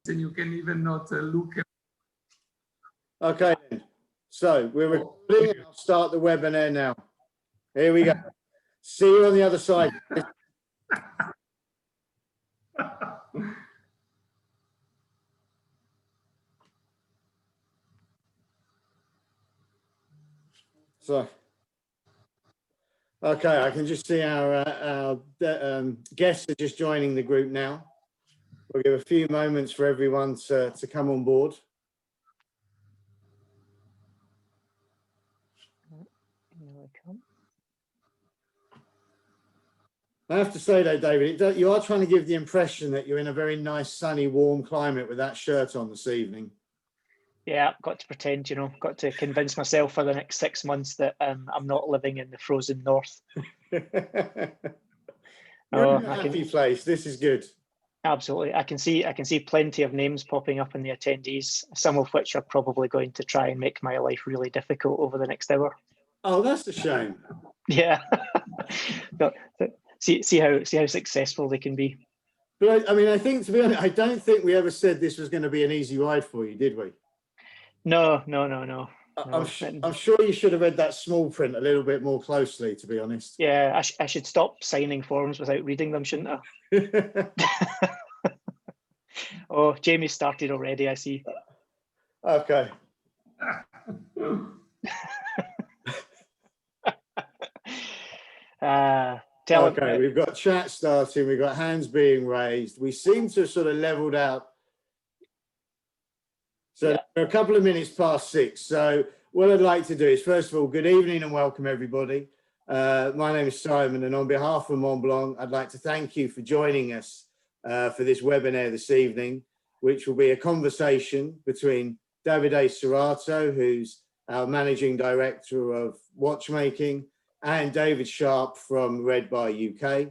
and you can even not look at. Okay, then. So we're recording and I'll start the webinar now. Here we go. See you on the other side. So, okay, I can just see our guests are just joining the group now. We'll give a few moments for everyone to come on board. I have to say though, David, you are trying to give the impression that you're in a very nice, sunny, warm climate with that shirt on this evening. Yeah, got to pretend, you know, got to convince myself for the next 6 months that I'm not living in the frozen north. You're in a happy place. This is good. Absolutely. I can see plenty of names popping up in the attendees, some of which are probably going to try and make my life really difficult over the next hour. Oh, that's a shame. Yeah. But see how successful they can be. But I mean, I think, to be honest, I don't think we ever said this was going to be an easy ride for you, did we? No. I'm sure you should have read that small print a little bit more closely, to be honest. Yeah, I should stop signing forms without reading them, shouldn't I? Oh, Jamie started already, I see. Okay. Okay, we've got chat starting, we've got hands being raised. We seem to have sort of leveled out. So yeah. We're a couple of minutes past 6. So what I'd like to do is, first of all, good evening and welcome everybody. My name is Simon, and on behalf of Montblanc, I'd like to thank you for joining us for this webinar this evening, which will be a conversation between Davide Cerrato, who's our Managing Director of Watchmaking, and David Sharp from RedBar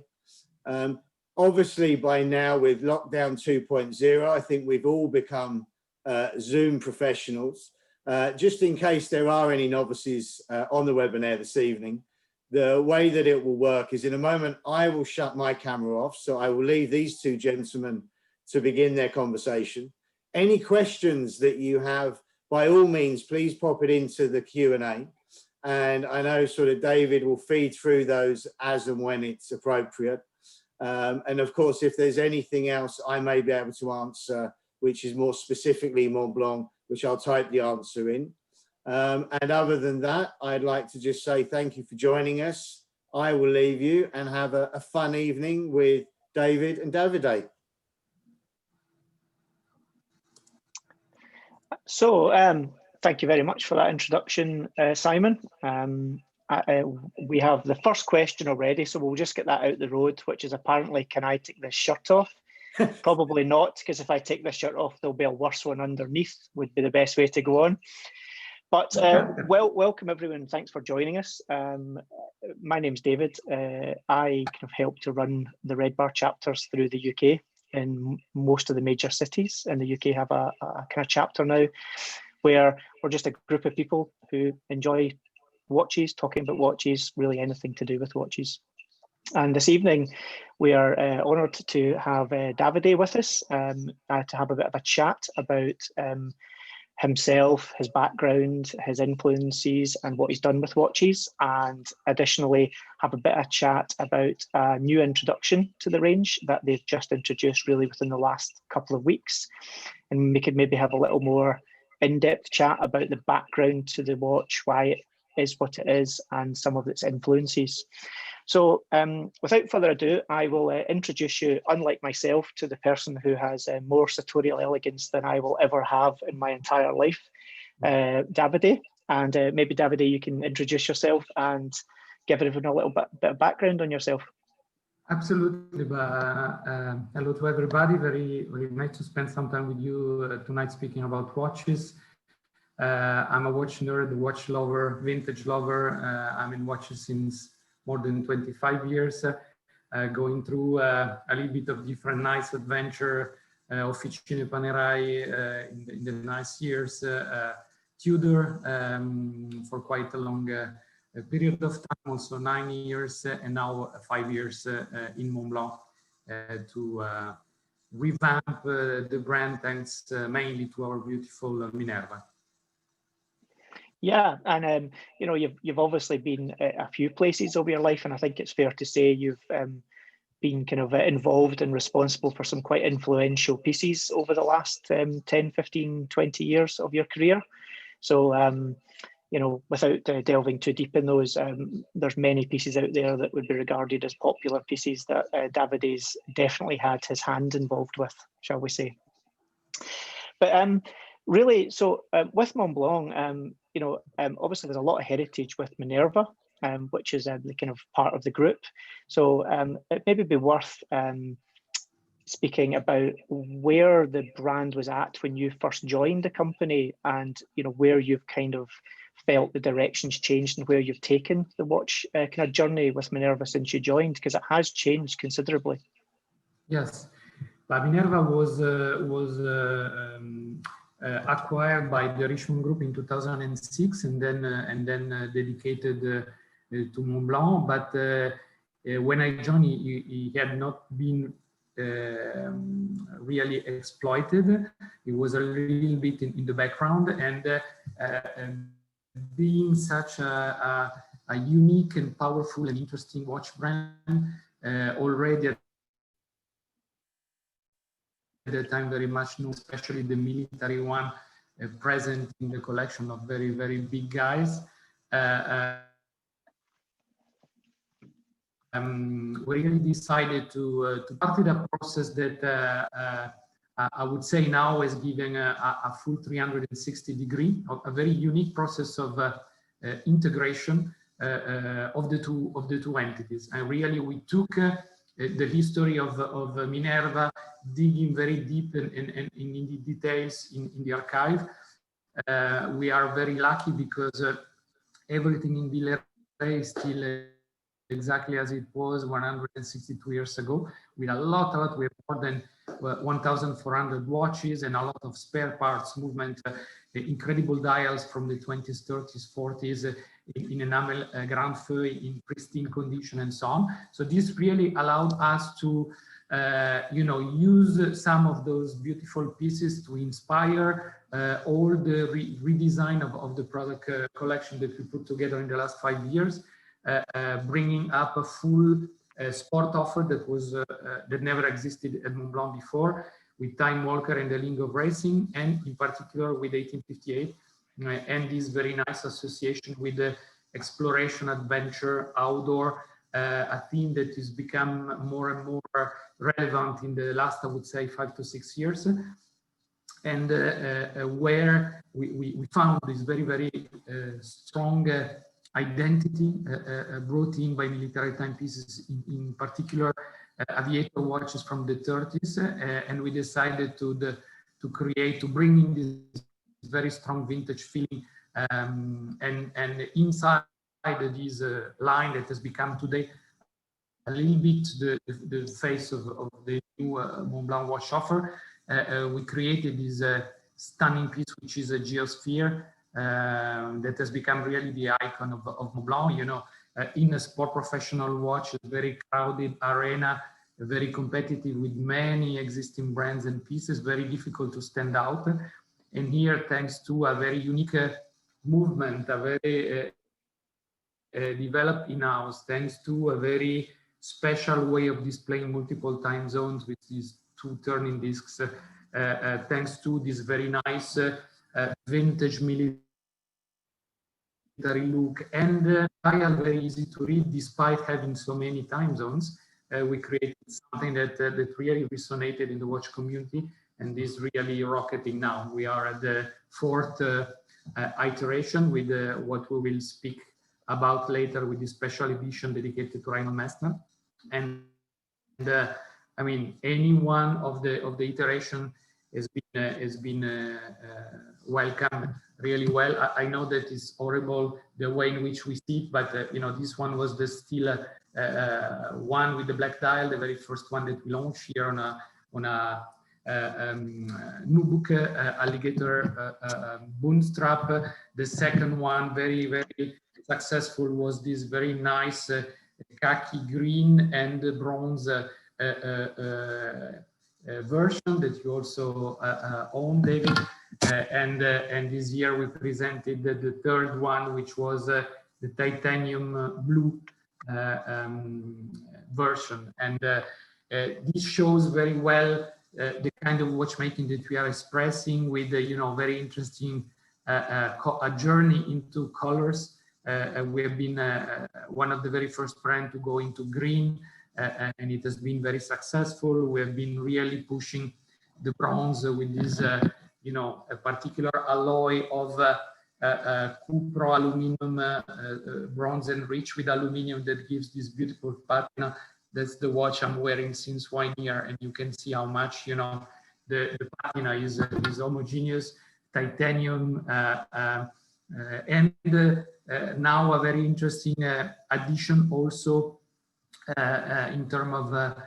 UK. Obviously, by now, with lockdown 2.0, I think we've all become Zoom professionals. Just in case there are any novices on the webinar this evening, the way that it will work is, in a moment, I will shut my camera off. So I will leave these two gentlemen to begin their conversation. Any questions that you have, by all means, please pop it into the Q&A. And I know sort of David will feed through those as and when it's appropriate. And of course, if there's anything else I may be able to answer, which is more specifically Montblanc, which I'll type the answer in. And other than that, I'd like to just say thank you for joining us. I will leave you and have a fun evening with David and Davide. So, thank you very much for that introduction, Simon. We have the first question already, so we'll just get that out the road, which is apparently, can I take this shirt off? Probably not, because if I take this shirt off, there'll be a worse one underneath, would be the best way to go on. But welcome everyone, thanks for joining us. My name's David. I kind of help to run the RedBar chapters through the UK. In most of the major cities in the UK have a kind of chapter now where we're just a group of people who enjoy watches, talking about watches, really anything to do with watches. And this evening we are honoured to have Davide with us to have a bit of a chat about himself, his background, his influences and what he's done with watches, and additionally have a bit of chat about a new introduction to the range that they've just introduced really within the last couple of weeks. And we could maybe have a little more in-depth chat about the background to the watch, why it is what it is, and some of its influences. So without further ado, I will introduce you, unlike myself, to the person who has more sartorial elegance than I will ever have in my entire life, Davide. And maybe Davide, you can introduce yourself and give everyone a little bit of background on yourself. Absolutely. Hello to everybody. Very nice to spend some time with you tonight speaking about watches. I'm a watch nerd, a watch lover, vintage lover. I'm in watches since more than 25 years, going through a little bit of different nice adventure, Officine Panerai in the nice years, Tudor for quite a long period of time, also 9 years, and now 5 years in Montblanc to revamp the brand thanks mainly to our beautiful Minerva. Yeah, and you know, you've obviously been at a few places over your life, and I think it's fair to say you've been kind of involved and responsible for some quite influential pieces over the last 10, 15, 20 years of your career. So, you know, without delving too deep in those, there's many pieces out there that would be regarded as popular pieces that Davide's definitely had his hand involved with, shall we say. But really, so with Montblanc, you know, obviously there's a lot of heritage with Minerva, which is the kind of part of the group. So it maybe be worth speaking about where the brand was at when you first joined the company, and you know, where you've kind of felt the directions changed and where you've taken the watch kind of journey with Minerva since you joined, because it has changed considerably. Yes, but Minerva was acquired by the Richemont Group in 2006, and then dedicated to Montblanc. But when I joined, he had not been really exploited. It was a little bit in the background, and being such a unique and powerful and interesting watch brand, already at the time very much known, especially the military one, present in the collection of very, very big guys. We really decided to start a process that I would say now is giving a full 360-degree, a very unique process of integration of the two entities. And really, we took the history of Minerva, digging very deep in the details in the archive. We are very lucky because everything in Villeray is still exactly as it was 162 years ago, with a lot, we have more than 1,400 watches and a lot of spare parts, movement, incredible dials from the 20s, 30s, 40s, in enamel grand feuille in pristine condition and so on. So this really allowed us to, you know, use some of those beautiful pieces to inspire all the redesign of the product collection that we put together in the last 5 years. Bringing up a full sport offer that was that never existed at Montblanc before, with Time Walker and the Link of Racing, and in particular with 1858, and this very nice association with the exploration, adventure, outdoor, a theme that has become more and more relevant in the last, I would say, 5 to 6 years, and where we found this very, very strong identity brought in by military timepieces, in particular aviator watches from the 30s, and we decided to bring in this very strong vintage feeling, and inside this line that has become today a little bit the face of the new Montblanc watch offer. We created this stunning piece, which is a geosphere, that has become really the icon of Montblanc. You know, in a sport professional watch, a very crowded arena, very competitive with many existing brands and pieces, very difficult to stand out. And here, thanks to a very unique movement, a very developed in-house, thanks to a very special way of displaying multiple time zones with these 2 turning discs, thanks to this very nice vintage military look, and dial very easy to read despite having so many time zones. We created something that really resonated in the watch community, and is really rocketing now. We are at the 4th iteration with what we will speak about later, with the special edition dedicated to Raymond Messner. And I mean, any one of the iteration has been welcomed really well. I know that it's horrible the way in which we see it, but you know, this one was the still one with the black dial, the very first one that we launched here on a Nubuck alligator boom strap. The second one, very, very successful, was this very nice khaki green and bronze version that you also own, David. And this year we presented the third one, which was the titanium blue version. And this shows very well the kind of watchmaking that we are expressing with, very interesting a journey into colors. We have been one of the very first brands to go into green, and it has been very successful. We have been really pushing the bronze with this, a particular alloy of cupro aluminum, bronze enriched with aluminum that gives this beautiful patina. That's the watch I'm wearing since 1 year, and you can see how much, the patina is homogeneous, titanium, and now a very interesting addition also in terms of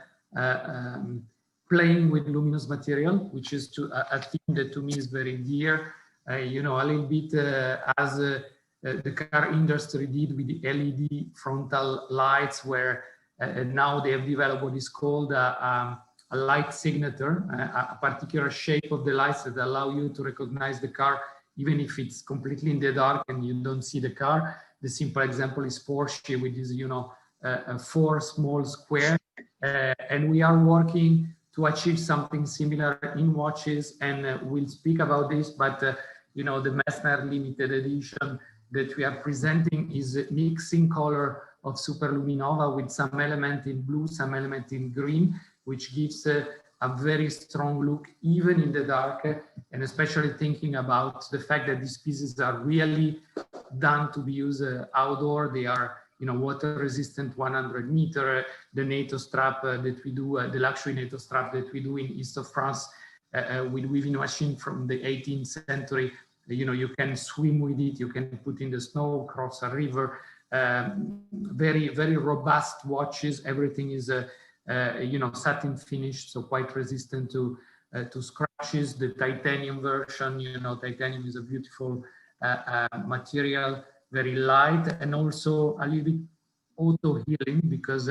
playing with luminous material, which is a thing that to me is very dear. A little bit as the car industry did with the LED frontal lights, where now they have developed what is called a light signature, a particular shape of the lights that allow you to recognize the car even if it's completely in the dark and you don't see the car. The simple example is Porsche with this, 4 small squares, and we are working to achieve something similar in watches, and we'll speak about this, but the Messner limited edition that we are presenting is mixing color of Superluminova with some element in blue, some element in green, which gives a very strong look even in the dark, and especially thinking about the fact that these pieces are really done to be used outdoor. They are water resistant 100 meter, the NATO strap that we do, the luxury NATO strap that we do in east of France with weaving machine from the 18th century. You can swim with it, you can put in the snow, cross a river. Very, very robust watches. Everything is satin finished, so quite resistant to scratches. The titanium version, titanium is a beautiful material, very light, and also a little bit auto healing, because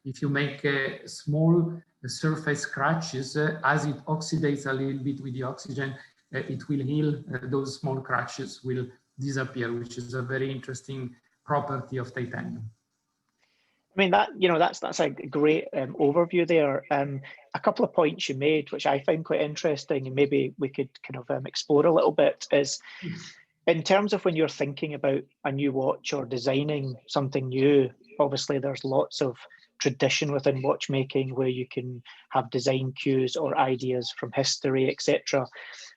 if you make small surface scratches, as it oxidates a little bit with the oxygen, it will heal. Those small scratches will disappear, which is a very interesting property of titanium. I mean, that's a great overview there. A couple of points you made, which I find quite interesting, and maybe we could kind of explore a little bit, is in terms of when you're thinking about a new watch or designing something new. Obviously, there's lots of tradition within watchmaking where you can have design cues or ideas from history, etc.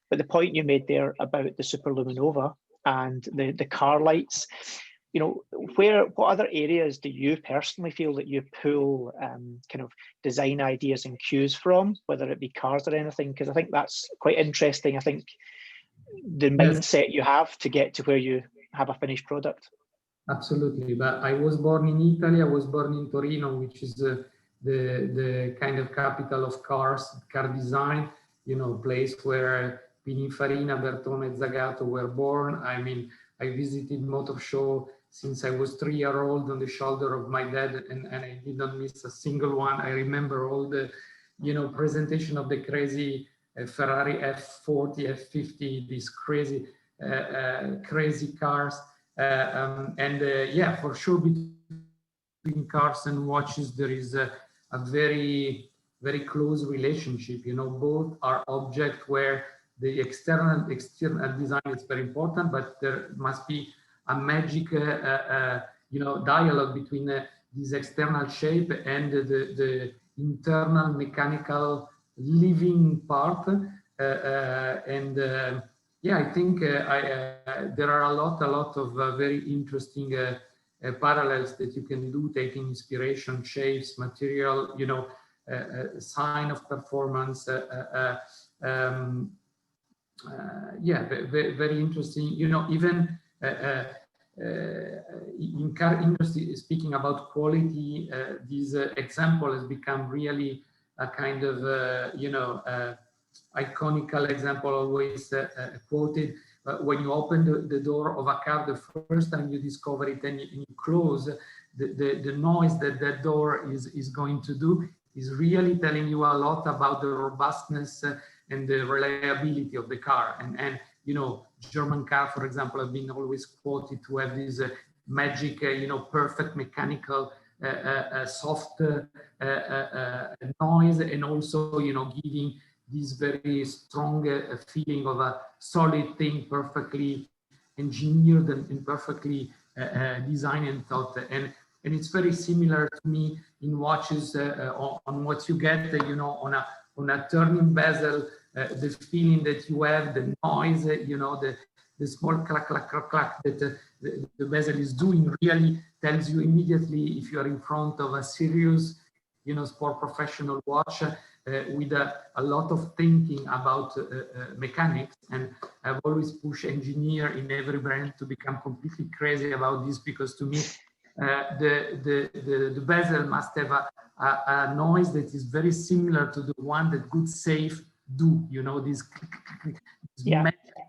But the point you made there about the Superluminova and the car lights, what other areas do you personally feel that you pull kind of design ideas and cues from, whether it be cars or anything? Because I think that's quite interesting. I think the mindset you have to get to where you have a finished product. Absolutely, but I was born in Italy. I was born in Torino, which is the kind of capital of car design, place where Pininfarina, Bertone, and Zagato were born. I mean, I visited motor show since I was 3 years old on the shoulder of my dad, and I didn't miss a single one. I remember all the, presentation of the crazy Ferrari F40, F50, these crazy cars. Yeah, for sure, between cars and watches, there is a very, very close relationship. Both are objects where the external design is very important, but there must be a magic, dialogue between this external shape and the internal mechanical living part. Yeah, I think there are a lot of very interesting parallels that you can do, taking inspiration, shapes, material, sign of performance. Yeah, very interesting. Even in car industry, speaking about quality, this example has become really a kind of, iconical example, always quoted. When you open the door of a car, the first time you discover it and you close, the noise that door is going to do is really telling you a lot about the robustness and the reliability of the car. And you know, German car, for example, have been always quoted to have this magic, you know, perfect mechanical soft noise, and also, you know, giving this very strong feeling of a solid thing, perfectly engineered and perfectly designed and thought. And it's very similar to me in watches on what you get, you know, on a turning bezel, the feeling that you have, the noise, you know, the small clack, clack, clack, clack that the bezel is doing really tells you immediately if you are in front of a serious, you know, sport professional watch with a lot of thinking about mechanics. And I've always pushed engineer in every brand to become completely crazy about this, because to me, the bezel must have a noise that is very similar to the one that good safe do, you know, this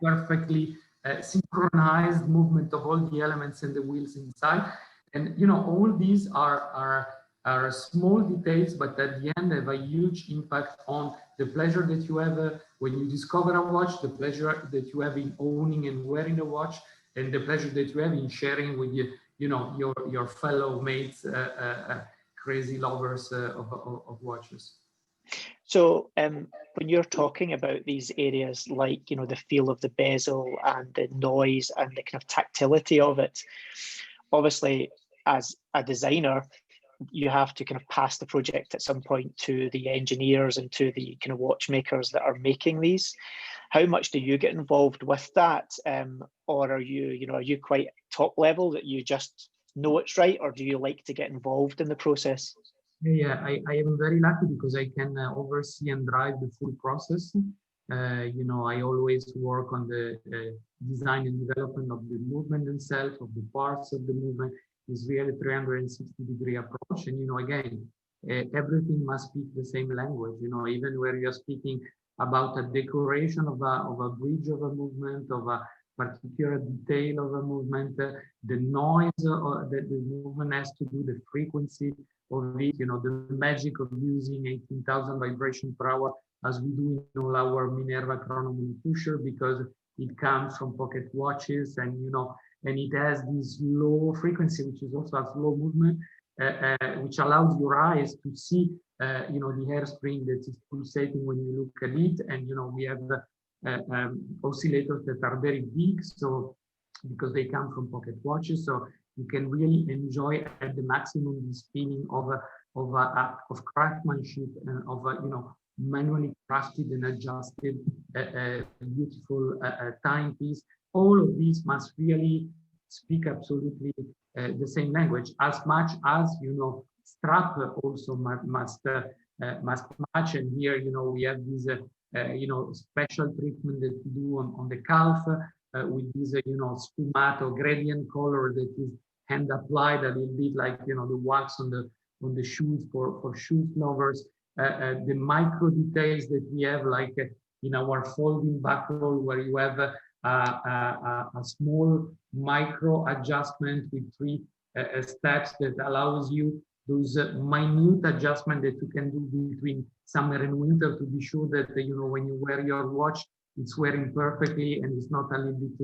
perfectly synchronized movement of all the elements and the wheels inside. And, you know, all these are small details, but at the end have a huge impact on the pleasure that you have when you discover a watch, the pleasure that you have in owning and wearing a watch, and the pleasure that you have in sharing with you know, your fellow mates, crazy lovers of watches. So when you're talking about these areas, like, you know, the feel of the bezel and the noise and the kind of tactility of it, obviously as a designer, you have to kind of pass the project at some point to the engineers and to the kind of watchmakers that are making these. How much do you get involved with that? Or are you quite top level that you just know it's right, or do you like to get involved in the process? Yeah, I am very lucky because I can oversee and drive the full process. You know, I always work on the design and development of the movement itself, of the parts of the movement. Is really 360-degree approach. And, you know, again, everything must speak the same language. You know, even where you're speaking about a decoration of a bridge of a movement, of a particular detail of a movement, the noise that the movement has to do, the frequency of it, you know, the magic of using 18,000 vibrations per hour, as we do in all our Minerva chronometer pusher, because it comes from pocket watches, and, you know, and it has this low frequency, which is also a slow movement, which allows your eyes to see, you know, the hairspring that is pulsating when you look at it. And, you know, we have oscillators that are very big, so because they come from pocket watches, so you can really enjoy at the maximum this feeling of craftsmanship and of you know, manually crafted and adjusted beautiful timepiece. All of these must really speak absolutely the same language, as much as, you know, strap also must match. And here, you know, we have this you know, special treatment that we do on the calf with this you know, sfumato gradient color that is hand applied, a little bit like, you know, the wax on the shoes for shoe lovers. The micro details that we have, like in our folding buckle, where you have a small micro adjustment with 3 steps that allows you those minute adjustment that you can do between summer and winter to be sure that, you know, when you wear your watch, it's wearing perfectly and it's not a little bit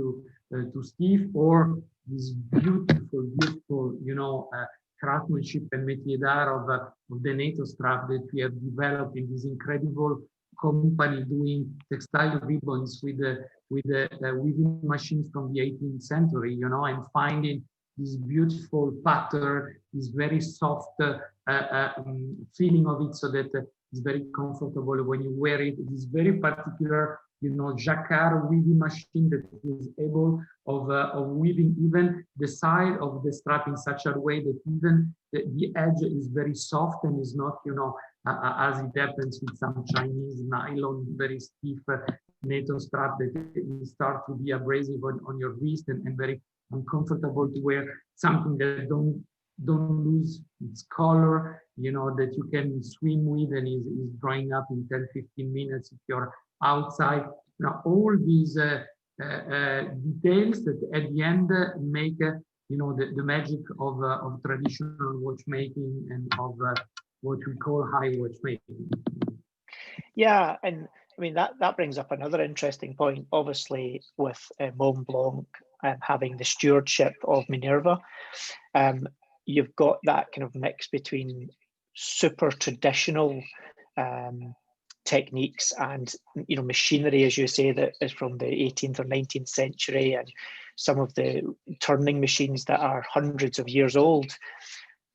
too stiff, or this beautiful, you know, craftsmanship and métier d'art of the NATO strap that we have developed in this incredible company doing textile ribbons with weaving machines from the 18th century, you know, and finding this beautiful pattern, this very soft feeling of it, so that it's very comfortable when you wear it. This very particular, you know, jacquard weaving machine that is able of weaving even the side of the strap in such a way that even the edge is very soft and is not, you know, as it happens with some Chinese nylon, very stiff NATO strap that start to be abrasive on your wrist and very uncomfortable to wear. Something that don't lose its color, you know, that you can swim with and is drying up in 10-15 minutes if you're outside. Now, all these details that at the end make you know, the magic of traditional watchmaking and of what we call high watchmaking. Yeah, and I mean that brings up another interesting point. Obviously, with Montblanc having the stewardship of Minerva, you've got that kind of mix between super traditional techniques and machinery, as you say, that is from the 18th or 19th century, and some of the turning machines that are hundreds of years old.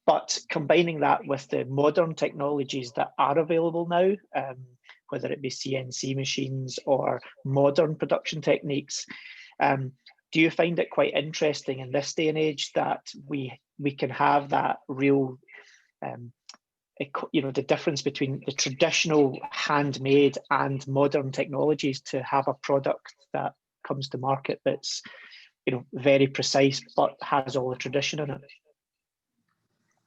But combining that with the modern technologies that are available now, whether it be CNC machines or modern production techniques, do you find it quite interesting in this day and age that we can have that real, the difference between the traditional handmade and modern technologies to have a product that comes to market that's, very precise but has all the tradition in it?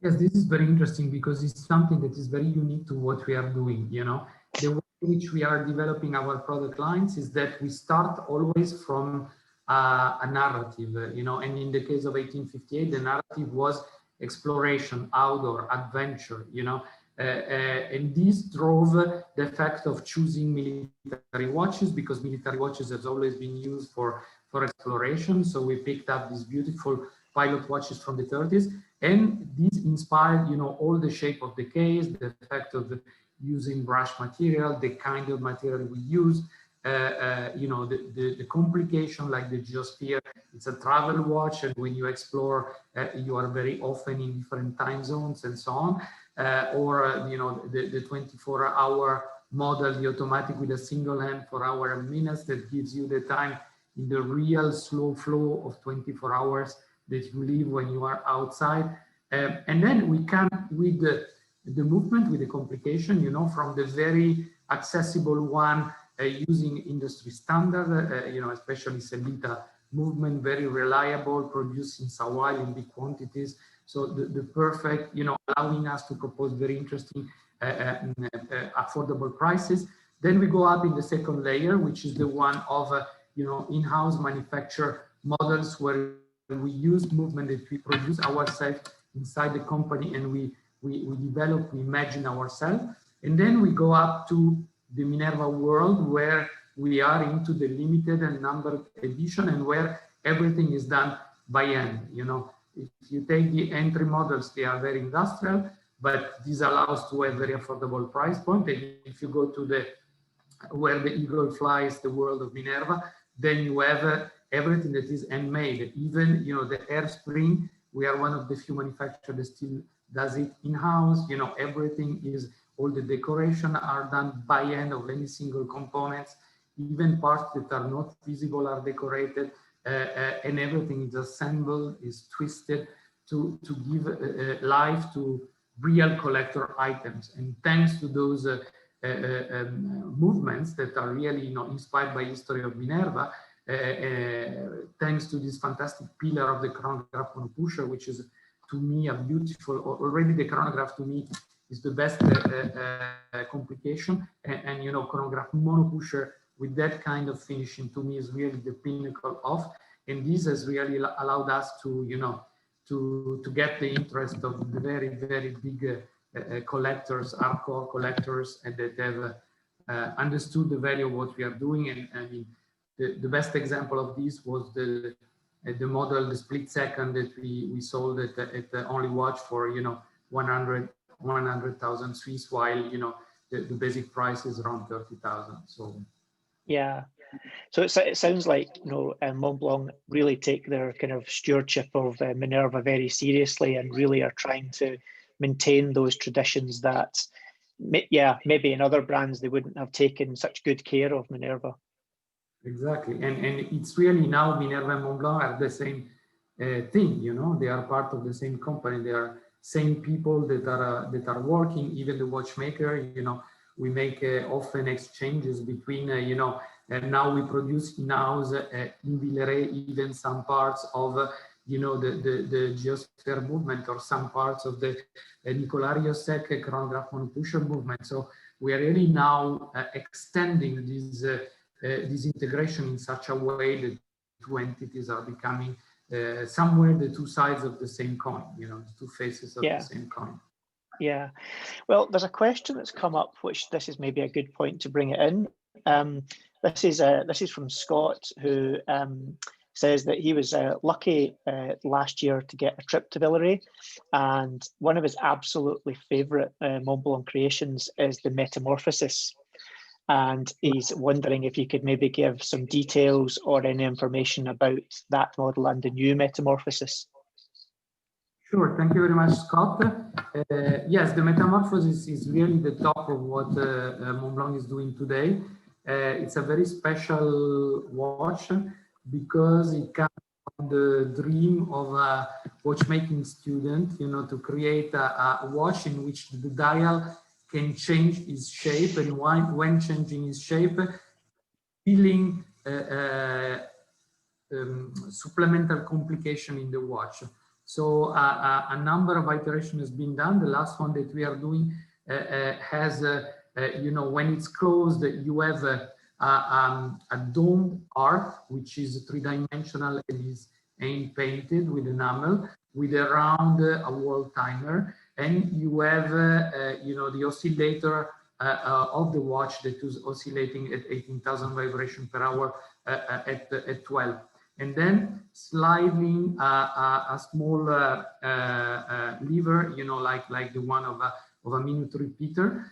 Yes, this is very interesting because it's something that is very unique to what we are doing. The way in which we are developing our product lines is that we start always from a narrative, and in the case of 1858, the narrative was exploration, outdoor, adventure, and this drove the fact of choosing military watches, because military watches has always been used for exploration. So we picked up these beautiful pilot watches from the 30s, and this inspired, all the shape of the case, the fact of using brush material, the kind of material we use, the complication, like the geosphere. It's a travel watch, and when you explore, you are very often in different time zones and so on. The 24-hour model, the automatic with a single hand for hour and minutes, that gives you the time in the real slow flow of 24 hours that you live when you are outside. And then we come with the movement, with the complication, from the very accessible one, using industry standard, especially Sellita movement, very reliable, produced in Sawai in big quantities. So the perfect, allowing us to propose very interesting, affordable prices. Then we go up in the second layer, which is the one of, in-house manufacture models, where we use movement that we produce ourselves inside the company, and we develop, we imagine ourselves. And then we go up to the Minerva world, where we are into the limited and numbered edition, and where everything is done by hand. If you take the entry models, they are very industrial, but this allows to a very affordable price point. And if you go to where the eagle flies, the world of Minerva, then you have everything that is handmade. Even, the air spring, we are one of the few manufacturers that still does it in-house. Everything is, all the decoration are done by hand of any single components. Even parts that are not visible are decorated, and everything is assembled, is twisted to give life to real collector items. And thanks to those movements that are really, inspired by history of Minerva, thanks to this fantastic pillar of the chronograph monopusher, which is, to me, a beautiful, already the chronograph to me is the best complication, and chronograph monopusher with that kind of finishing, to me, is really the pinnacle of, and this has really allowed us to, to get the interest of the very, very big collectors, hardcore collectors, and that have understood the value of what we are doing. And I mean, the best example of this was the model, the split second, that we sold at only watch for 100,000 Swiss, while the basic price is around 30,000. So yeah, so it sounds like Montblanc really take their kind of stewardship of Minerva very seriously, and really are trying to maintain those traditions that, maybe in other brands they wouldn't have taken such good care of Minerva. Exactly, and it's really now Minerva and Montblanc are the same thing. They are part of the same company. They are same people that are working. Even the watchmaker, we make often exchanges between, and now we produce in-house in Villeret even some parts of, the geosphere movement, or some parts of the Nicolas Riosec chronograph monopusher movement. So we are really now extending this integration in such a way that two entities are becoming somewhere the two sides of the same coin, the two faces of the same coin. Yeah. Well, there's a question that's come up, which this is maybe a good point to bring it in. This is from Scott, who says that he was lucky last year to get a trip to Villeray, and one of his absolutely favourite Montblanc creations is the Metamorphosis. And he's wondering if you could maybe give some details or any information about that model and the new Metamorphosis. Sure, thank you very much, Scott. Yes, the Metamorphosis is really the top of what Montblanc is doing today. It's a very special watch because it comes from the dream of a watchmaking student, you know, to create a watch in which the dial can change its shape, and when changing its shape, feeling supplemental complication in the watch. So a number of iterations has been done. The last one that we are doing has, you know, when it's closed, you have a domed art, which is three-dimensional and is painted with enamel, with around a wall timer, and you have, you know, the oscillator of the watch that is oscillating at 18,000 vibrations per hour at 12. And then sliding a small lever, you know, like the one of a minute repeater,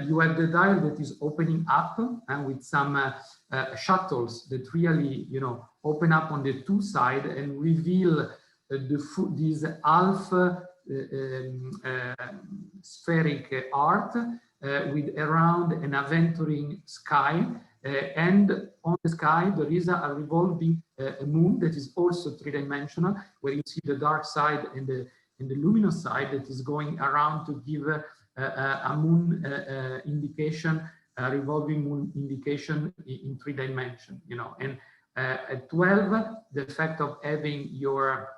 you have the dial that is opening up and with some shuttles that really, you know, open up on the two sides and reveal this half spheric art with around an aventuring sky. And on the sky, there is a revolving moon that is also three-dimensional, where you see the dark side and the luminous side that is going around to give a moon indication, a revolving moon indication in 3 dimensions, you know. And at 12, the effect of having your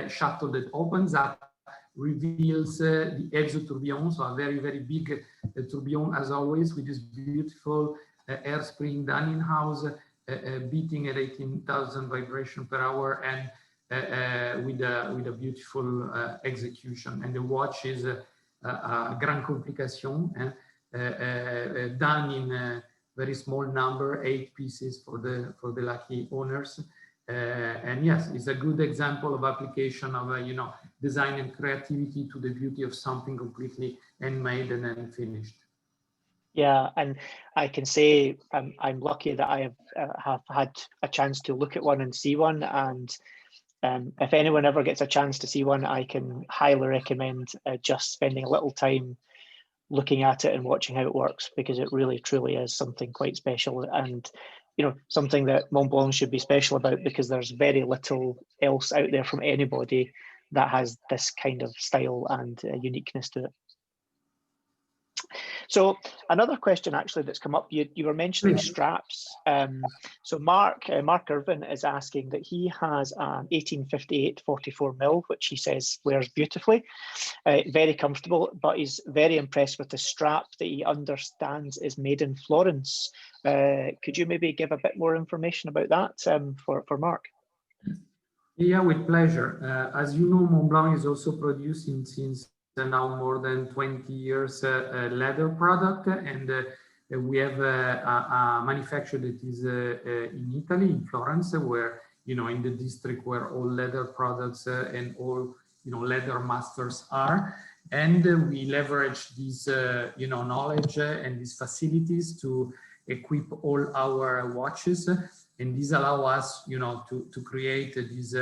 shuttle that opens up reveals the exotourbillon, so a very, very big tourbillon, as always, with this beautiful air spring done in-house, beating at 18,000 vibrations per hour, and with a beautiful execution. And the watch is a Grand Complication, done in a very small number, 8 pieces for the lucky owners. And yes, it's a good example of application of you know, design and creativity to the beauty of something completely handmade and then finished. Yeah, and I can say I'm lucky that I have had a chance to look at one and see one. And if anyone ever gets a chance to see one, I can highly recommend just spending a little time looking at it and watching how it works, because it really truly is something quite special, and you know, something that Montblanc should be special about, because there's very little else out there from anybody that has this kind of style and uniqueness to it. So another question actually that's come up, you were mentioning straps. So Mark Irvin is asking that he has an 1858 44mm, which he says wears beautifully, very comfortable, but he's very impressed with the strap that he understands is made in Florence. Could you maybe give a bit more information about that for Mark? Yeah, with pleasure. As you know, Montblanc is also producing since now more than 20 years leather product, and we have a manufacturer that is in Italy, in Florence, where, you know, in the district where all leather products and all, you know, leather masters are. And we leverage this, you know, knowledge and these facilities to equip all our watches, and these allow us, you know, to create this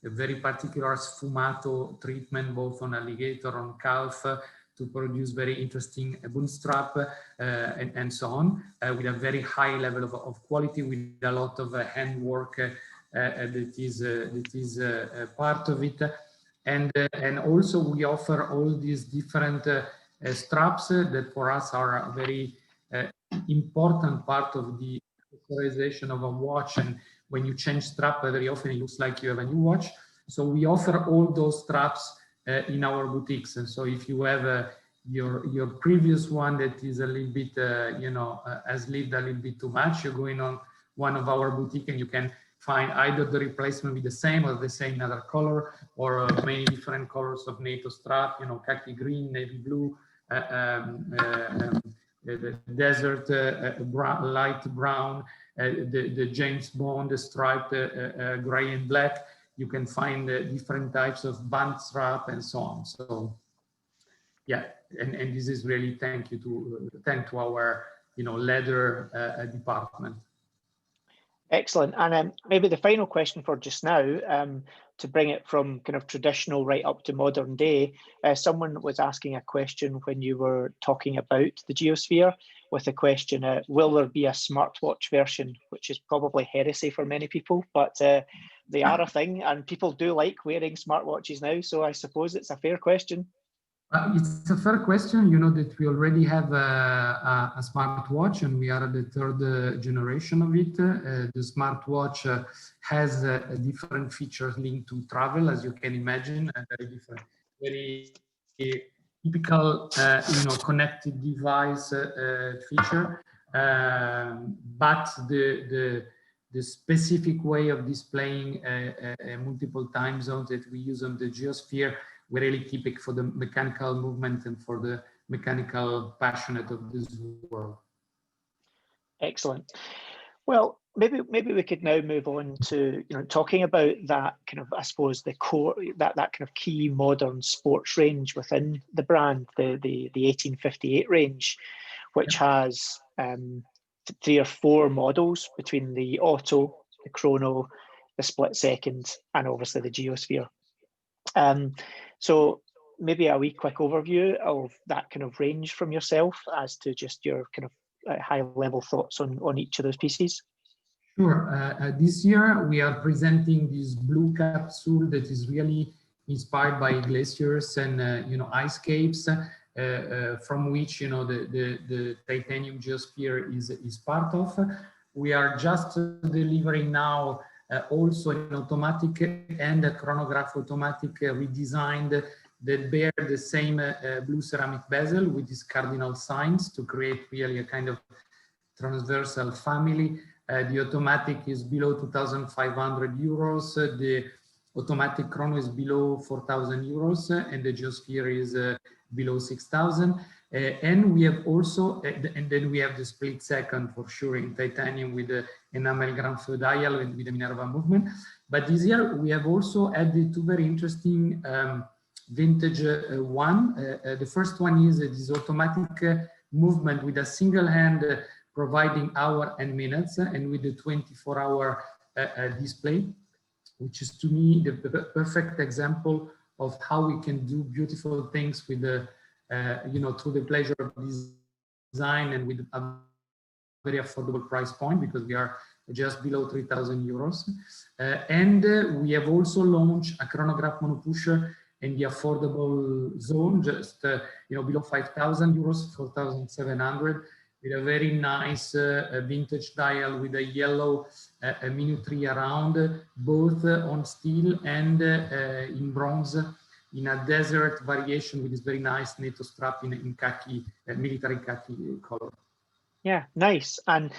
a very particular sfumato treatment, both on alligator, on calf, to produce very interesting bootstrap and so on, with a very high level of quality, with a lot of handwork that is part of it. And also we offer all these different straps that for us are a very important part of the accessorization of a watch. And when you change strap, very often it looks like you have a new watch. So we offer all those straps in our boutiques. And so if you have your previous one that is a little bit, you know, has lived a little bit too much, you're going on one of our boutiques and you can find either the replacement with the same or the same other color, or many different colors of NATO strap, you know, khaki green, navy blue, the desert light brown, the James Bond striped gray and black. You can find different types of band strap and so on. So yeah, and this is really thank to our, you know, leather department. Excellent. And maybe the final question for just now, to bring it from kind of traditional right up to modern day, someone was asking a question when you were talking about the Geosphere, with the question, will there be a smartwatch version, which is probably heresy for many people, but they are a thing and people do like wearing smartwatches now. So I suppose it's a fair question. It's a fair question. You know that we already have a smartwatch, and we are at the third generation of it. The smartwatch has different features linked to travel, as you can imagine, and very different, very typical, you know, connected device feature. But the specific way of displaying multiple time zones that we use on the Geosphere, we really keep it for the mechanical movement and for the mechanical passionate of this world. Excellent. Well, maybe we could now move on to, you know, talking about that kind of, I suppose, the core, that kind of key modern sports range within the brand, the 1858 range, which has 3 or 4 models between the Auto, the Chrono, the Split Second, and obviously the Geosphere. So maybe a wee quick overview of that kind of range from yourself as to just your kind of high level thoughts on each of those pieces. Sure. This year we are presenting this blue capsule that is really inspired by glaciers and you know, ice caps, from which, you know, the titanium Geosphere is part of. We are just delivering now also an automatic and a chronograph automatic redesigned that bear the same blue ceramic bezel with these cardinal signs to create really a kind of transversal family. The automatic is below 2,500 euros. The automatic chrono is below 4,000 euros, and the Geosphere is below 6,000. And we have also, and then we have the split second for sure in titanium with the enamel grand feu dial and with the Minerva movement. But this year we have also added 2 very interesting vintage one. The first one is this automatic movement with a single hand providing hour and minutes, and with the 24-hour display, which is to me the perfect example of how we can do beautiful things with the you know, through the pleasure of design and with a very affordable price point, because we are just below 3,000 euros. And we have also launched a chronograph monopusher in the affordable zone, just you know, below 5,000 euros, 4,700, with a very nice vintage dial with a yellow minutery around, both on steel and in bronze, in a desert variation with this very nice NATO strap in khaki, military khaki color. Yeah, nice. And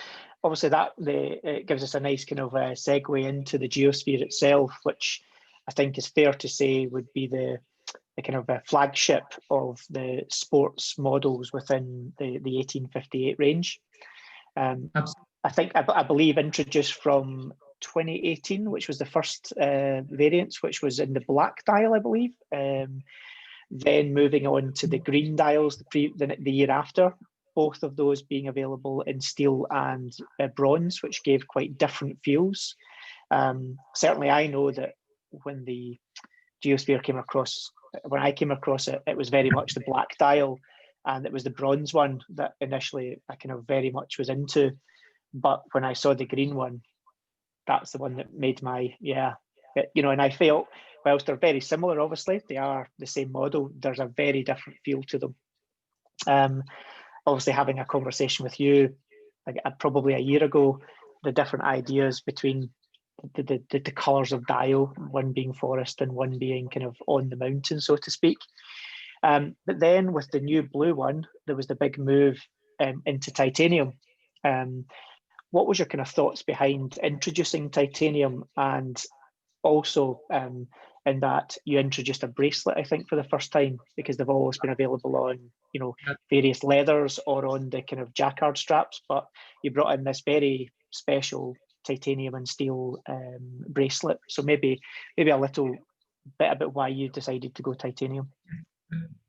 obviously that it gives us a nice kind of segue into the Geosphere itself, which I think is fair to say would be the kind of flagship of the sports models within the 1858 range. I believe introduced from 2018, which was the first variants, which was in the black dial, I believe. Then moving on to the green dials the year after, both of those being available in steel and bronze, which gave quite different feels. Certainly I know that when the Geosphere came across, when I came across it, it was very much the black dial, and it was the bronze one that initially I kind of very much was into. But when I saw the green one, that's the one that made my, you know, and I felt, whilst they're very similar, obviously, they are the same model, there's a very different feel to them. Obviously, having a conversation with you probably a year ago, the different ideas between the colours of dial, one being forest and one being kind of on the mountain, so to speak. But then with the new blue one, there was the big move into titanium. what was your kind of thoughts behind introducing titanium, and also in that you introduced a bracelet, I think, for the first time, because they've always been available on, you know, various leathers or on the kind of jacquard straps, but you brought in this very special titanium and steel bracelet. So maybe a little bit about why you decided to go titanium.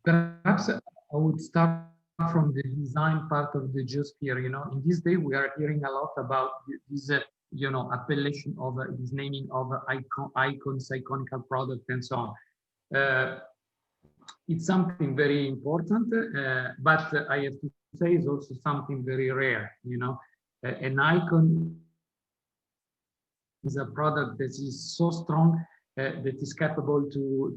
Perhaps I would start from the design part of the geosphere. You know, in this day we are hearing a lot about this, you know, appellation of this naming of icons, iconical product, and so on. It's something very important, but I have to say it's also something very rare. You know, an icon is a product that is so strong that is capable to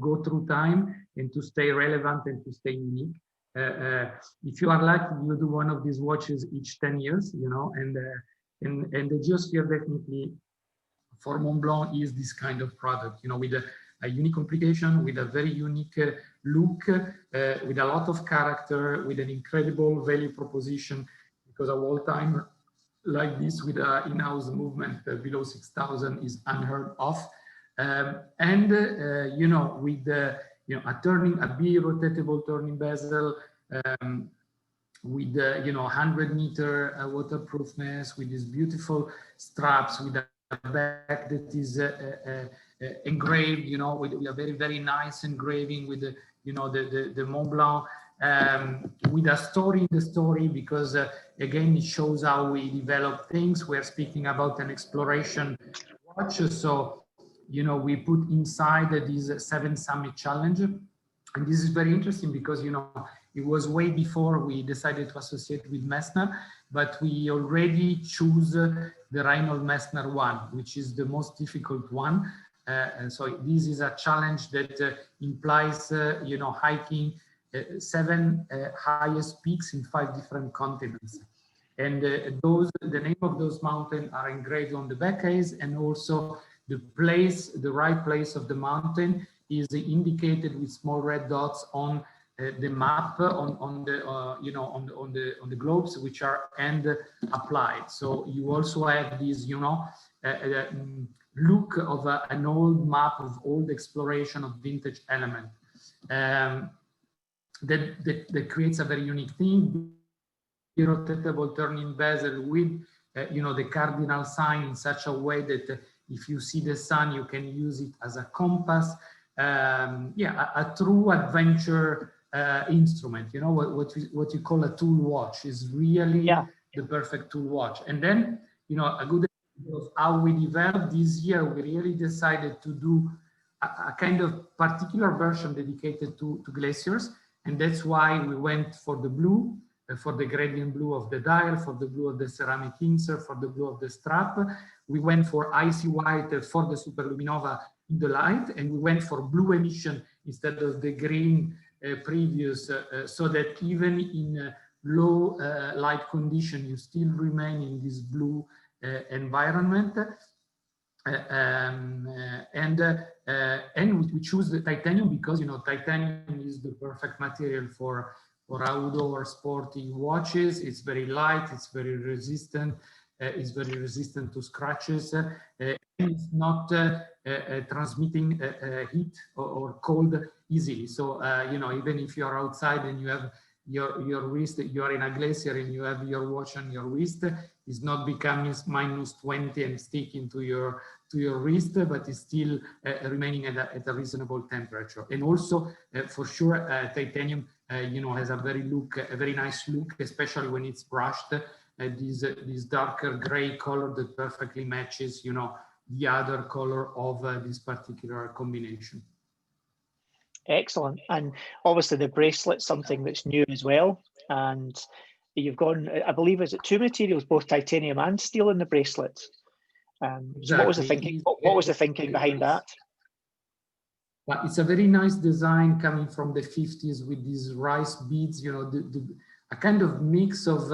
go through time and to stay relevant and to stay unique. If you are lucky, you do one of these watches each 10 years, you know, and the geosphere definitely for Montblanc is this kind of product, you know, with a unique complication, with a very unique look, with a lot of character, with an incredible value proposition, because a wall timer like this with an in-house movement below 6,000 is unheard of. You know, with the, you know, a bi-rotatable turning bezel, with the, you know, 100-meter waterproofness, with these beautiful straps, with a back that is engraved, you know, with a very, very nice engraving with the, you know, the Montblanc, with a story in the story, because again, it shows how we develop things. We're speaking about an exploration watch, so, you know, we put inside this 7 Summit Challenge. And this is very interesting because, you know, it was way before we decided to associate with Messner, but we already choose the Reinhold Messner one, which is the most difficult one. And so this is a challenge that implies, you know, hiking 7 highest peaks in 5 different continents. And the name of those mountains are engraved on the back case, and also the right place of the mountain is indicated with small red dots on the map, on the globes, which are end applied. So you also have this, you know, look of an old map of old exploration of vintage element. That creates a very unique thing. Rotatable turning bezel with, you know, the cardinal sign in such a way that if you see the sun, you can use it as a compass. Yeah, a true adventure instrument. You know, what you call a tool watch is really the perfect tool watch. And then, you know, a good example of how we developed this year, we really decided to do a kind of particular version dedicated to glaciers. And that's why we went for the blue, for the gradient blue of the dial, for the blue of the ceramic insert, for the blue of the strap. We went for icy white for the superluminova in the light, and we went for blue emission instead of the green previous, so that even in low light condition, you still remain in this blue environment. And we choose the titanium because, you know, titanium is the perfect material for outdoor sporty watches. It's very light, it's very resistant to scratches, and it's not transmitting heat or cold easily. So, you know, even if you're outside and you have your wrist, you are in a glacier and you have your watch on your wrist, it's not becoming -20 and sticking to your wrist, but it's still remaining at a reasonable temperature. And also, for sure, titanium, you know, has a very nice look, especially when it's brushed. This darker gray color that perfectly matches, you know, the other color of this particular combination. Excellent. And obviously the bracelet's something that's new as well. And you've gone, I believe, is it 2 materials, both titanium and steel in the bracelets? Exactly. So what was the thinking? What was the thinking behind that? Well, it's a very nice design coming from the 50s with these rice beads, you know, a kind of mix of,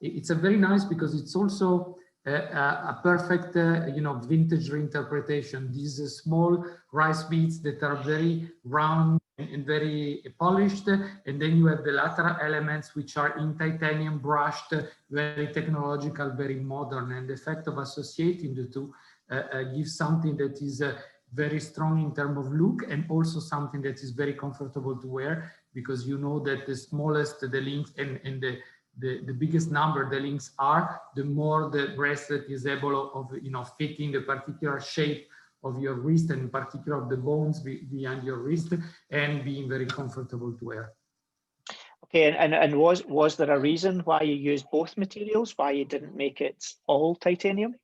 it's a very nice because it's also a perfect, you know, vintage reinterpretation. These small rice beads that are very round, and very polished, and then you have the lateral elements which are in titanium brushed, very technological, very modern, and the fact of associating the two gives something that is very strong in terms of look, and also something that is very comfortable to wear, because you know that the smallest the links and the biggest number the links are, the more the bracelet is able of fitting the particular shape of your wrist, and in particular of the bones behind your wrist, and being very comfortable to wear. Okay, and was there a reason why you used both materials, why you didn't make it all titanium?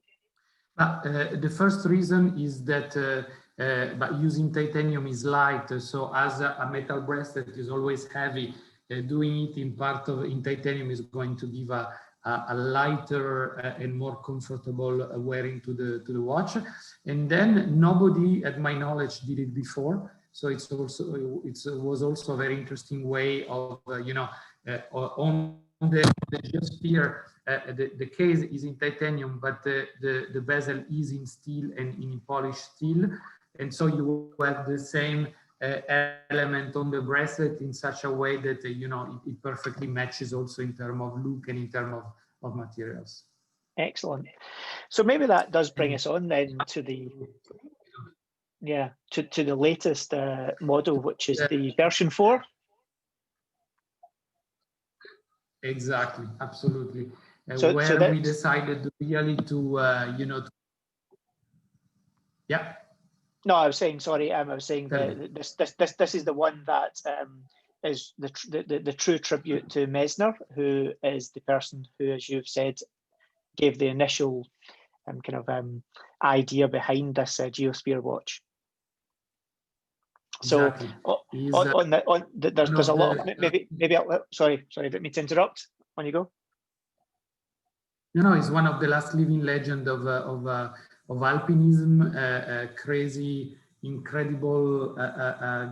The first reason is that by using titanium is light, so as a metal bracelet is always heavy, doing it in titanium is going to give a lighter and more comfortable wearing to the watch. And then nobody, at my knowledge, did it before, so it was also a very interesting way of on the geosphere. The case is in titanium, but the bezel is in steel and in polished steel, and so you have the same element on the bracelet in such a way that it perfectly matches also in terms of look and in terms of materials. Excellent. So maybe that does bring us on then to the to the latest model, which is the version 4. Exactly, absolutely. So we decided really to yeah. No, I was saying, sorry, I was saying that this is the one that is the true tribute to Messner, who is the person who, as you've said, gave the initial idea behind this Geosphere watch. Exactly. So there's a lot of maybe sorry, didn't mean to interrupt. On you go. He's one of the last living legend of alpinism, crazy, incredible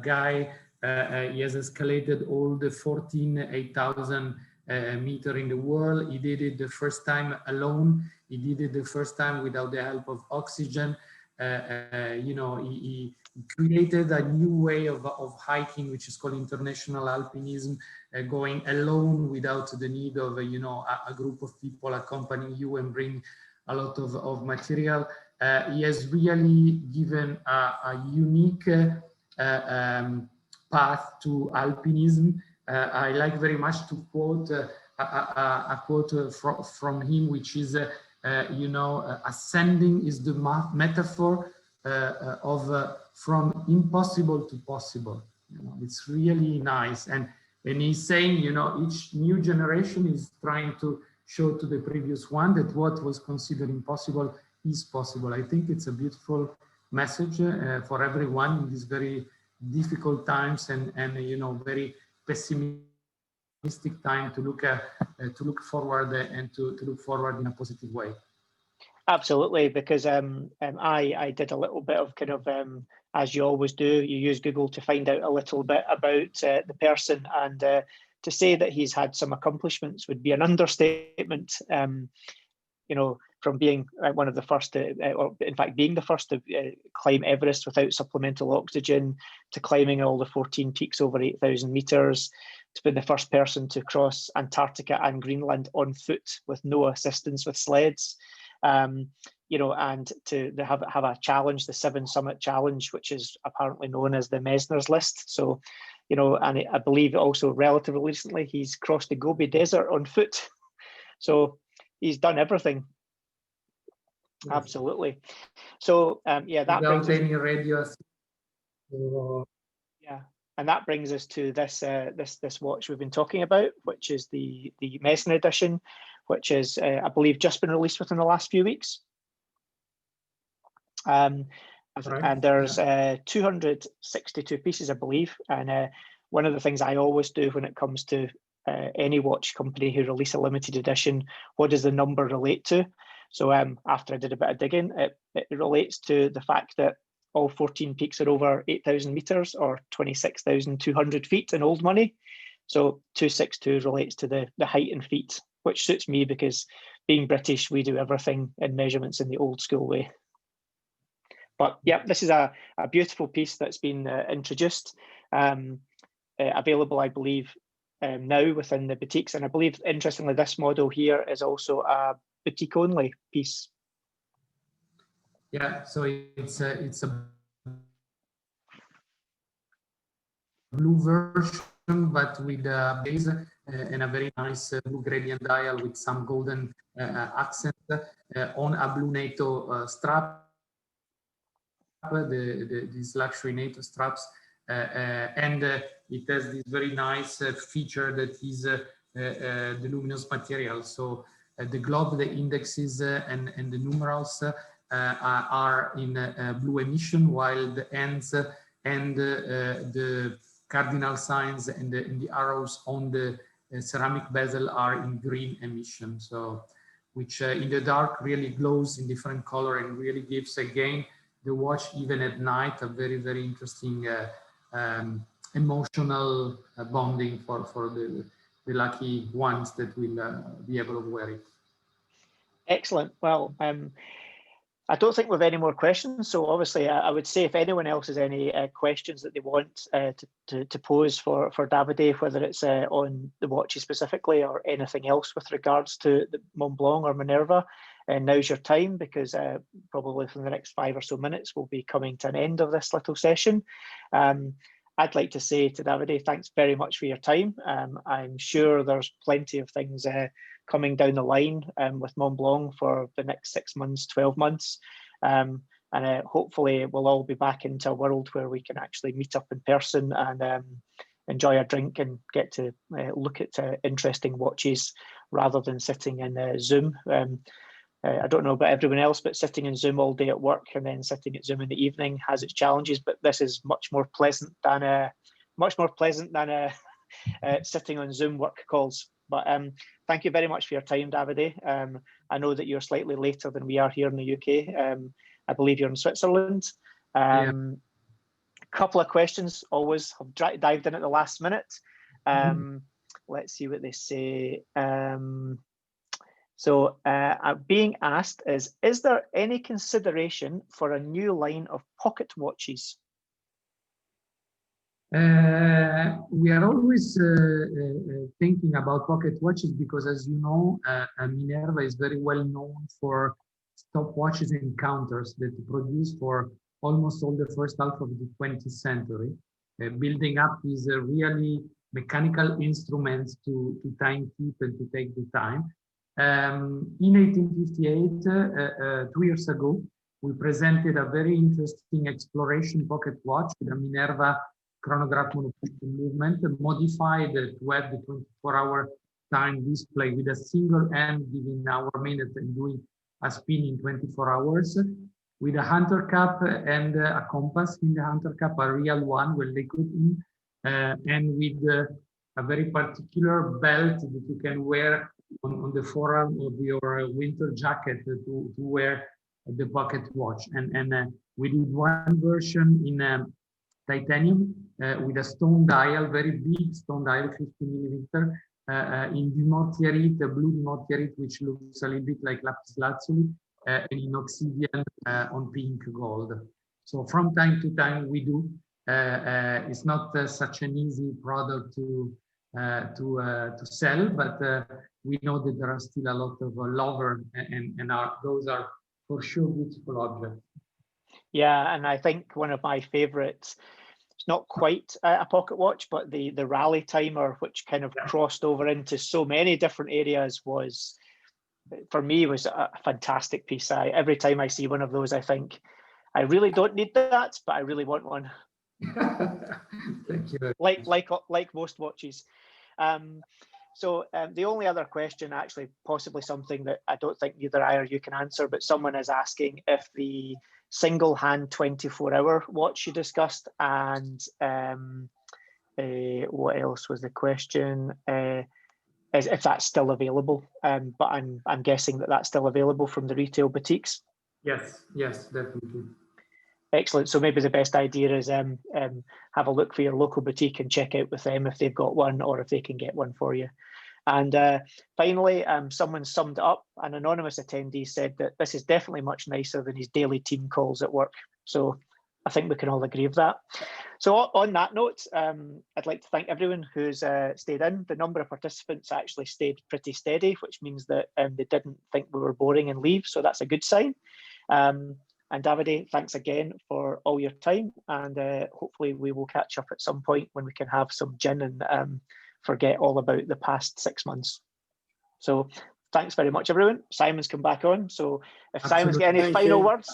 guy. He has escalated all the 8,000 meter in the world. He did it the first time alone. He did it the first time without the help of oxygen. He created a new way of hiking, which is called international alpinism, going alone without the need of a group of people accompanying you and bring a lot of material. He has really given a unique path to alpinism. I like very much to quote a quote from him, which is ascending is the metaphor of from impossible to possible. It's really nice, and he's saying each new generation is trying to show to the previous one that what was considered impossible is possible. I think it's a beautiful message for everyone in these very difficult times and very pessimistic time to look forward and to look forward in a positive way. Absolutely, because I did a little bit of as you always do, you use Google to find out a little bit about the person, and to say that he's had some accomplishments would be an understatement. From being one of the first, or in fact being the first to climb Everest without supplemental oxygen, to climbing all the 14 peaks over 8,000 meters, to be the first person to cross Antarctica and Greenland on foot with no assistance with sleds. And to have a challenge, the 7 Summit Challenge, which is apparently known as the Messner's List. So, and I believe also relatively recently he's crossed the Gobi Desert on foot. So he's done everything. Yes. Absolutely. So that brings any radio. Yeah, and that brings us to this this watch we've been talking about, which is the Messner edition, which is I believe just been released within the last few weeks. Right. And there's 262 pieces, I believe. And one of the things I always do when it comes to any watch company who release a limited edition, what does the number relate to? So after I did a bit of digging, it relates to the fact that all 14 peaks are over 8,000 meters or 26,200 feet in old money. So 262 relates to the height in feet, which suits me because being British, we do everything in measurements in the old school way. But yeah, this is a beautiful piece that's been introduced. available, I believe, now within the boutiques. And I believe, interestingly, this model here is also a boutique-only piece. Yeah, so it's a blue version, but with a base and a very nice blue gradient dial with some golden accent on a blue NATO strap. These luxury NATO straps, and it has this very nice feature that is the luminous material. So the globe, the indexes, and the numerals are in blue emission, while the ends and the cardinal signs and the arrows on the ceramic bezel are in green emission. So, which in the dark really glows in different color and really gives again the watch, even at night, a very, very interesting emotional bonding for the lucky ones that will be able to wear it. Excellent. Well, I don't think we've any more questions. So obviously, I would say if anyone else has any questions that they want to pose for Davide, whether it's on the watches specifically or anything else with regards to the Montblanc or Minerva, now's your time, because probably for the next 5 or so minutes we'll be coming to an end of this little session. I'd like to say to Davide, thanks very much for your time. I'm sure there's plenty of things coming down the line with Montblanc for the next 6 months, 12 months. And hopefully we'll all be back into a world where we can actually meet up in person and enjoy a drink and get to look at interesting watches rather than sitting in Zoom. I don't know about everyone else, but sitting in Zoom all day at work and then sitting at Zoom in the evening has its challenges. But this is much more pleasant than sitting on Zoom work calls. But thank you very much for your time, Davide. I know that you're slightly later than we are here in the UK. I believe you're in Switzerland. Yeah. Couple of questions. Always have dived in at the last minute. Let's see what they say. So being asked is there any consideration for a new line of pocket watches? We are always thinking about pocket watches because, as you know, Minerva is very well known for stopwatches and counters that produce for almost all the first half of the 20th century, building up these really mechanical instruments to time keep and to take the time. In 1858, 2 years ago, we presented a very interesting exploration pocket watch with a Minerva chronograph monopulsion movement, modified to have the 24-hour time display with a single hand giving hour minute and doing a spin in 24 hours, with a hunter cap and a compass in the hunter cap, a real one with liquid in, and with a very particular belt that you can wear on the forearm of your winter jacket to wear the pocket watch. And we did one version in titanium with a stone dial, very big stone dial, 50 millimeter, in dumortierite, the blue dumortierite, which looks a little bit like lapis lazuli, and in obsidian on pink gold. So from time to time we do. It's not such an easy product to sell, but we know that there are still a lot of lovers, and those are for sure beautiful objects. Yeah, and I think one of my favorites, it's not quite a pocket watch, but the rally timer, which kind of crossed over into so many different areas, was, for me, was a fantastic piece. Every time I see one of those, I think, I really don't need that, but I really want one. Thank you. Like most watches. So the only other question, actually, possibly something that I don't think neither I or you can answer, but someone is asking if the single hand 24-hour watch you discussed, and what else was the question? Is if that's still available, but I'm guessing that that's still available from the retail boutiques. Yes, definitely. Excellent. So maybe the best idea is have a look for your local boutique and check out with them if they've got one or if they can get one for you. And finally, someone summed it up. An anonymous attendee said that this is definitely much nicer than his daily team calls at work. So I think we can all agree with that. So on that note, I'd like to thank everyone who's stayed in. The number of participants actually stayed pretty steady, which means that they didn't think we were boring and leave. So that's a good sign. And Davide, thanks again for all your time. And hopefully we will catch up at some point when we can have some gin and forget all about the past 6 months. So thanks very much, everyone. Simon's come back on. So if Simon's got any final words.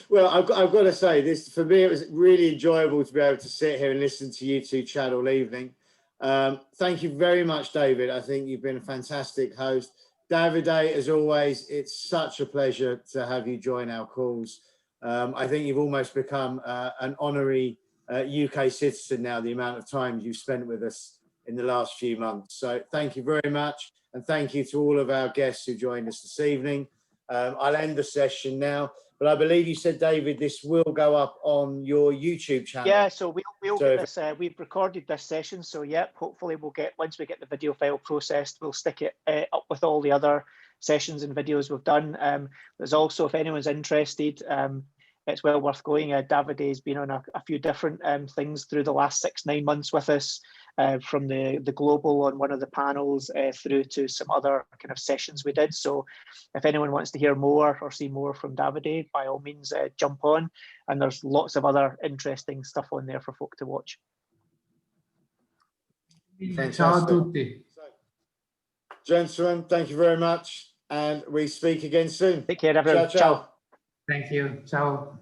Well, I've got to say, this for me, it was really enjoyable to be able to sit here and listen to you two chat all evening. Thank you very much, David. I think you've been a fantastic host. Davide, as always, it's such a pleasure to have you join our calls. I think you've almost become an honorary UK citizen now, the amount of time you've spent with us in the last few months. So thank you very much. And thank you to all of our guests who joined us this evening. I'll end the session now, but I believe you said, David, this will go up on your YouTube channel. Yeah, so we'll get this. We've recorded this session, so yep. Hopefully, we'll get once we get the video file processed, we'll stick it up with all the other sessions and videos we've done. There's also, if anyone's interested, it's well worth going. Davide has been on a few different things through the last 6-9 months with us, from the global on one of the panels through to some other kind of sessions we did. So if anyone wants to hear more or see more from Davide, by all means, jump on. And there's lots of other interesting stuff on there for folk to watch. Ciao a tutti. Gentlemen, thank you very much. And we speak again soon. Take care, everyone. Ciao, ciao. Thank you. Ciao.